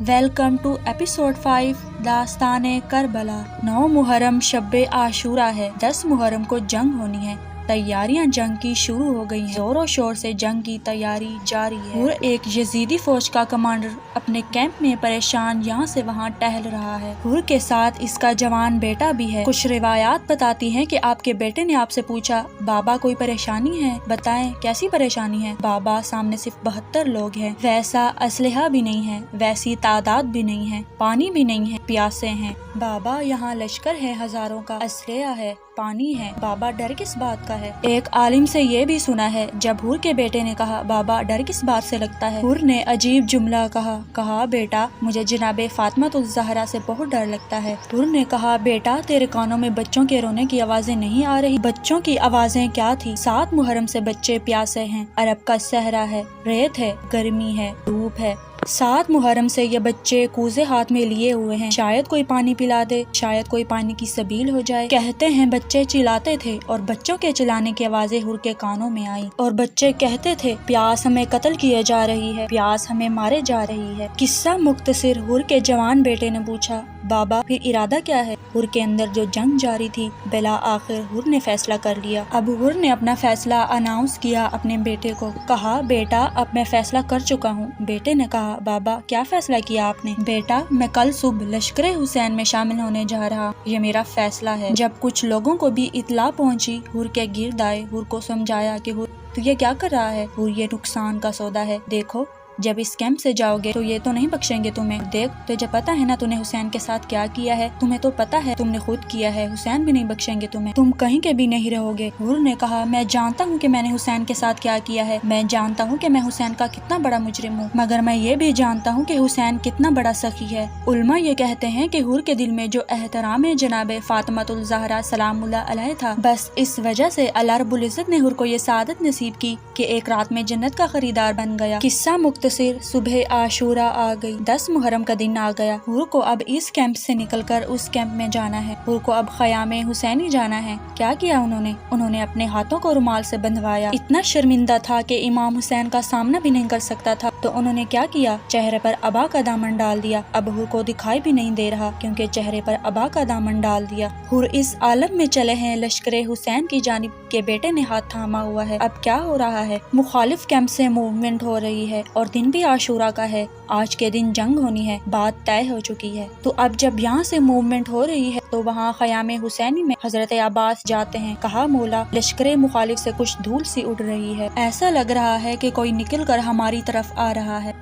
Welcome to episode 5 दास्तान Karbala. 9 Muharram शब आशूरा है। 10 मुहर्रम को जंग होनी है। तैयारियां जंग की शुरू हो गई हैं। जोरों शोर से जंग की तैयारी जारी है। और एक यजीदी फौज का कमांडर अपने कैंप में परेशान यहाँ से वहाँ टहल रहा है। हुर के साथ इसका जवान बेटा भी है। कुछ रिवायात बताती हैं कि आपके बेटे ने आपसे पूछा, बाबा कोई परेशानी है, बताएं कैसी परेशानी है। बाबा सामने सिर्फ 72 लोग हैं। वैसा असलहा भी नहीं है, वैसी तादाद भी नहीं है, पानी भी नहीं है, प्यासे हैं। बाबा यहाँ लश्कर है हजारों का, असलहा है, पानी है। बाबा डर किस बात का है। एक आलिम से ये भी सुना है। जब हुर के बेटे ने कहा, बाबा डर किस बात से लगता है, हुर ने अजीब जुमला कहा बेटा मुझे जनाबे फातिमातुल ज़हरा से बहुत डर लगता है। हुर ने कहा, बेटा तेरे कानों में बच्चों के रोने की आवाजें नहीं आ रही। बच्चों की आवाजें क्या थी। 7 मुहर्रम से बच्चे प्यासे हैं। अरब का सहरा है, रेत है, गर्मी है, धूप है। 7 मुहर्रम से ये बच्चे कूजे हाथ में लिए हुए हैं। शायद कोई पानी पिला दे, शायद कोई पानी की सबील हो जाए। कहते हैं बच्चे चिल्लाते थे और बच्चों के चिल्लाने की आवाजें हुर के कानों में आई और बच्चे कहते थे, प्यास हमें कत्ल किए जा रही है, प्यास हमें मारे जा रही है। किस्सा मुख्तसिर। हुर के जवान बेटे ने पूछा, बाबा फिर इरादा क्या है। हुर के अंदर जो जंग जारी थी, बिला आखिर हुर ने फैसला कर लिया। अब हुर ने अपना फैसला अनाउंस किया अपने बेटे को। कहा, बेटा अब मैं फैसला कर चुका हूँ। बेटे ने कहा, बाबा क्या फैसला किया आपने। बेटा मैं कल सुबह लश्कर हुसैन में शामिल होने जा रहा, ये मेरा फैसला है। जब कुछ लोगों को भी इतला पहुंची, हुर के गिर्द आए। हुर को समझाया कि हुर तू ये क्या कर रहा है। हुर ये नुकसान का सौदा है। देखो जब इस कैंप से जाओगे तो ये तो नहीं बख्शेंगे तुम्हें। देख तुझे पता है ना तूने हुसैन के साथ क्या किया है। तुम्हें तो पता है तुमने खुद किया है। हुसैन भी नहीं बख्शेंगे तुम्हें। तुम कहीं के भी नहीं रहोगे। हुर ने कहा, मैं जानता हूँ कि मैंने हुसैन के साथ क्या किया है। मैं जानता हूँ कि मैं हुसैन का कितना बड़ा मुजरिम हूँ, मगर मैं ये भी जानता हूँ कि हुसैन कितना बड़ा सखी है। उलमा ये कहते हैं कि हुर के दिल में जो एहतराम जनाबे फातिमातुल ज़हरा सलामुल्लाह अलैहा था, बस इस वजह से अल्लाह रब्बुल इज़्ज़त ने हुर को ये सादत नसीब की कि एक रात में जन्नत का खरीदार बन गया। किस्सा मुख्तसिर। सुबह आशूरा आ गई। 10 मुहर्रम का दिन आ गया। हुर को अब इस कैंप से निकलकर उस कैंप में जाना है। हुर को अब ख़यामे हुसैनी जाना है। क्या किया उन्होंने अपने हाथों को रुमाल से बंधवाया। इतना शर्मिंदा था कि इमाम हुसैन का सामना भी नहीं कर सकता था, तो उन्होंने क्या किया, चेहरे पर अबा का दामन डाल दिया। अब हुर को दिखाई भी नहीं दे रहा क्योंकि चेहरे पर अबा का दामन डाल दिया। हुर इस आलम में चले हैं। लश्कर हुसैन की जानिब के बेटे ने हाथ थामा हुआ है। अब क्या हो रहा है, मुखालिफ कैंप से मूवमेंट हो रही है और दिन भी आशूरा का है। आज के दिन जंग होनी है, बात तय हो चुकी है। तो अब जब यहाँ से मूवमेंट हो रही है तो वहाँ ख़यामे हुसैनी में हजरत अब्बास जाते हैं। कहा, मौला लश्कर मुखालिफ से कुछ धूल सी उड़ रही है। ऐसा लग रहा है कि कोई निकल कर हमारी तरफ आ रहा है।